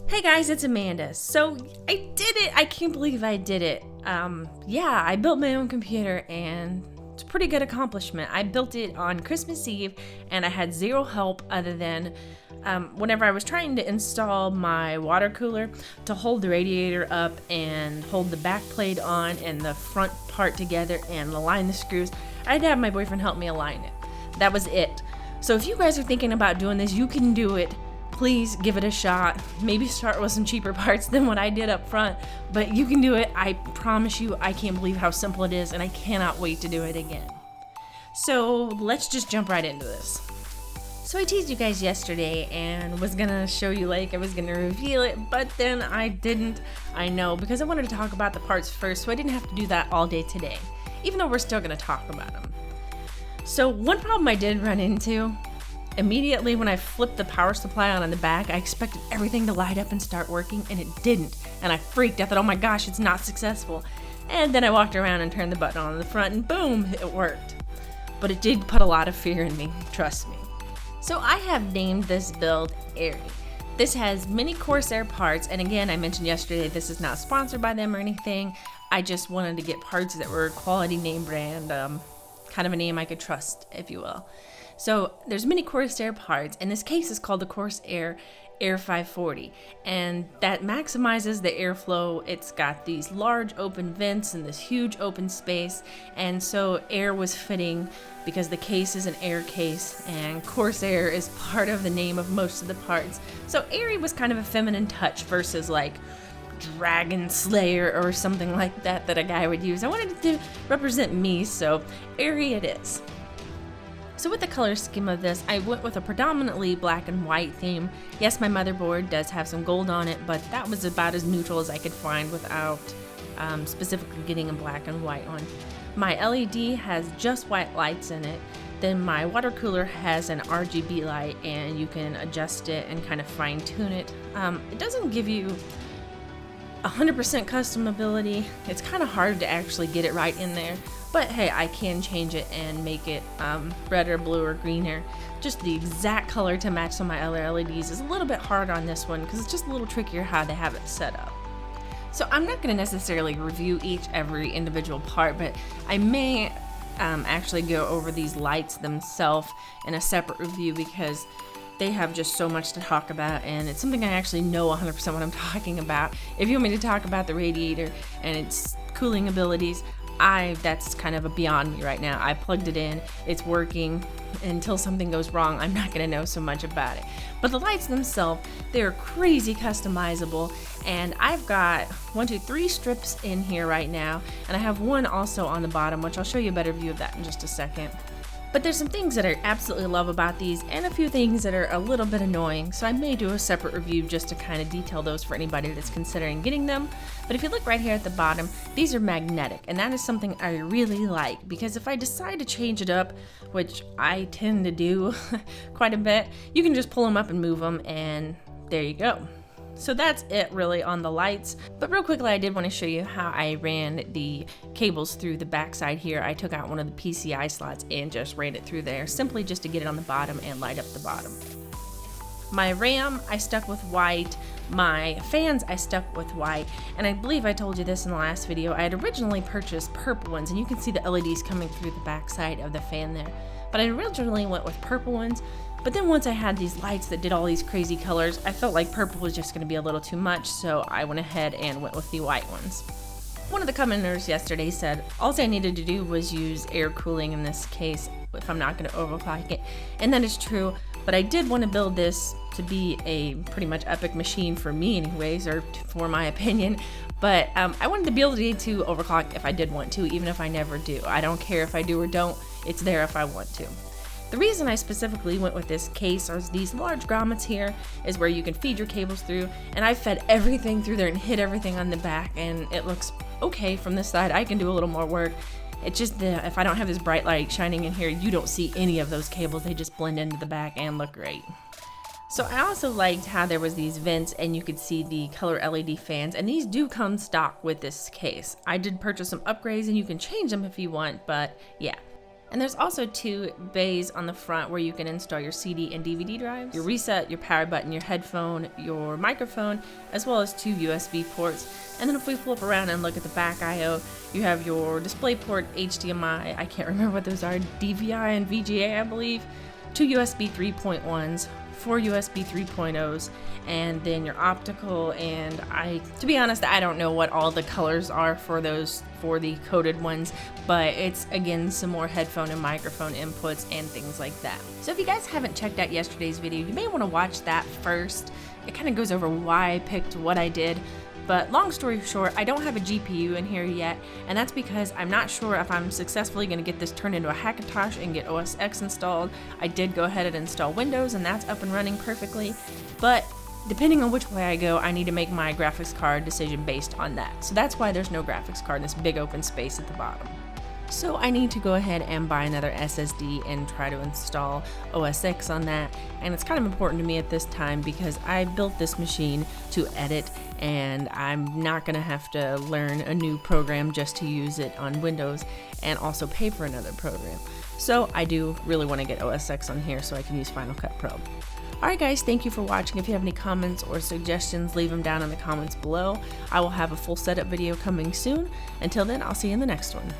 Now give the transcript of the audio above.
Hey guys, it's Amanda. So I did it. I can't believe I did it. Yeah, I built my own computer and it's a pretty good accomplishment. I built it on Christmas Eve and I had zero help other than whenever I was trying to install my water cooler to hold the radiator up and hold the back plate on and the front part together and align the screws. I had to have my boyfriend help me align it. That was it. So if you guys are thinking about doing this, you can do it. Please give it a shot. Maybe start with some cheaper parts than what I did up front, but you can do it. I promise you, I can't believe how simple it is, and I cannot wait to do it again. So let's just jump right into this. So I teased you guys yesterday and was gonna show you like I was gonna reveal it, but then I didn't. I know, because I wanted to talk about the parts first, so I didn't have to do that all day today, even though we're still gonna talk about them. So one problem I did run into, immediately when I flipped the power supply on the back, I expected everything to light up and start working, and it didn't. And I freaked. I thought, oh my gosh, it's not successful. And then I walked around and turned the button on the front, and boom, it worked. But it did put a lot of fear in me, trust me. So I have named this build AERIE. This has many Corsair parts, and again, I mentioned yesterday, this is not sponsored by them or anything. I just wanted to get parts that were quality name brand, kind of a name I could trust, if you will. So there's many Corsair parts, and this case is called the Corsair Air 540, and that maximizes the airflow. It's got these large open vents and this huge open space, and so air was fitting because the case is an air case, and Corsair is part of the name of most of the parts. So AERIE was kind of a feminine touch versus like Dragon Slayer or something like that a guy would use. I wanted it to represent me, so AERIE it is. So with the color scheme of this, I went with a predominantly black and white theme. Yes, my motherboard does have some gold on it, but that was about as neutral as I could find without specifically getting a black and white one. My LED has just white lights in it. Then my water cooler has an RGB light, and you can adjust it and kind of fine tune it. It doesn't give you 100% customability. It's kind of hard to actually get it right in there. But hey, I can change it and make it red or blue or greener. Just the exact color to match some of my other LEDs is a little bit hard on this one because it's just a little trickier how they have it set up. So I'm not going to necessarily review every individual part, but I may actually go over these lights themselves in a separate review because they have just so much to talk about, and it's something I actually know 100% what I'm talking about. If you want me to talk about the radiator and its cooling abilities, that's kind of beyond me right now. I plugged it in, it's working. Until something goes wrong, I'm not going to know so much about it. But the lights themselves, they're crazy customizable, and I've got 3 strips in here right now, and I have one also on the bottom, which I'll show you a better view of that in just a second. But there's some things that I absolutely love about these and a few things that are a little bit annoying, so I may do a separate review just to kind of detail those for anybody that's considering getting them. But if you look right here at the bottom, these are magnetic, and that is something I really like because if I decide to change it up, which I tend to do quite a bit, you can just pull them up and move them, and there you go. So that's it really on the lights. But real quickly, I did want to show you how I ran the cables through the backside here. I took out one of the PCI slots and just ran it through there, simply just to get it on the bottom and light up the bottom. My RAM, I stuck with white. My fans, I stuck with white. And I believe I told you this in the last video. I had originally purchased purple ones, and you can see the LEDs coming through the backside of the fan there. But I originally went with purple ones. But then once I had these lights that did all these crazy colors, I felt like purple was just going to be a little too much, so I went ahead and went with the white ones. One of the commenters yesterday said all I needed to do was use air cooling in this case if I'm not going to overclock it, and that is true, but I did want to build this to be a pretty much epic machine for me anyways, or for my opinion, but I wanted the ability to overclock if I did want to, even if I never do. I don't care if I do or don't, it's there if I want to. The reason I specifically went with this case are these large grommets here is where you can feed your cables through, and I fed everything through there and hid everything on the back, and it looks okay from this side. I can do a little more work. It's just if I don't have this bright light shining in here, you don't see any of those cables. They just blend into the back and look great. So I also liked how there was these vents and you could see the color LED fans, and these do come stock with this case. I did purchase some upgrades and you can change them if you want, but yeah. And there's also 2 bays on the front where you can install your CD and DVD drives, your reset, your power button, your headphone, your microphone, as well as 2 USB ports. And then if we flip around and look at the back I/O, you have your DisplayPort, HDMI, I can't remember what those are, DVI and VGA I believe, 2 USB 3.1s, 4 USB 3.0s, and then your optical, and to be honest, I don't know what all the colors are for the coded ones, but it's again some more headphone and microphone inputs and things like that. So if you guys haven't checked out yesterday's video, you may want to watch that first. It kind of goes over why I picked what I did. But long story short, I don't have a GPU in here yet, and that's because I'm not sure if I'm successfully going to get this turned into a Hackintosh and get OS X installed. I did go ahead and install Windows, and that's up and running perfectly, but depending on which way I go, I need to make my graphics card decision based on that. So that's why there's no graphics card in this big open space at the bottom. So I need to go ahead and buy another SSD and try to install OS X on that. And it's kind of important to me at this time because I built this machine to edit, and I'm not going to have to learn a new program just to use it on Windows and also pay for another program. So I do really want to get OS X on here so I can use Final Cut Pro. Alright guys, thank you for watching. If you have any comments or suggestions, leave them down in the comments below. I will have a full setup video coming soon. Until then, I'll see you in the next one.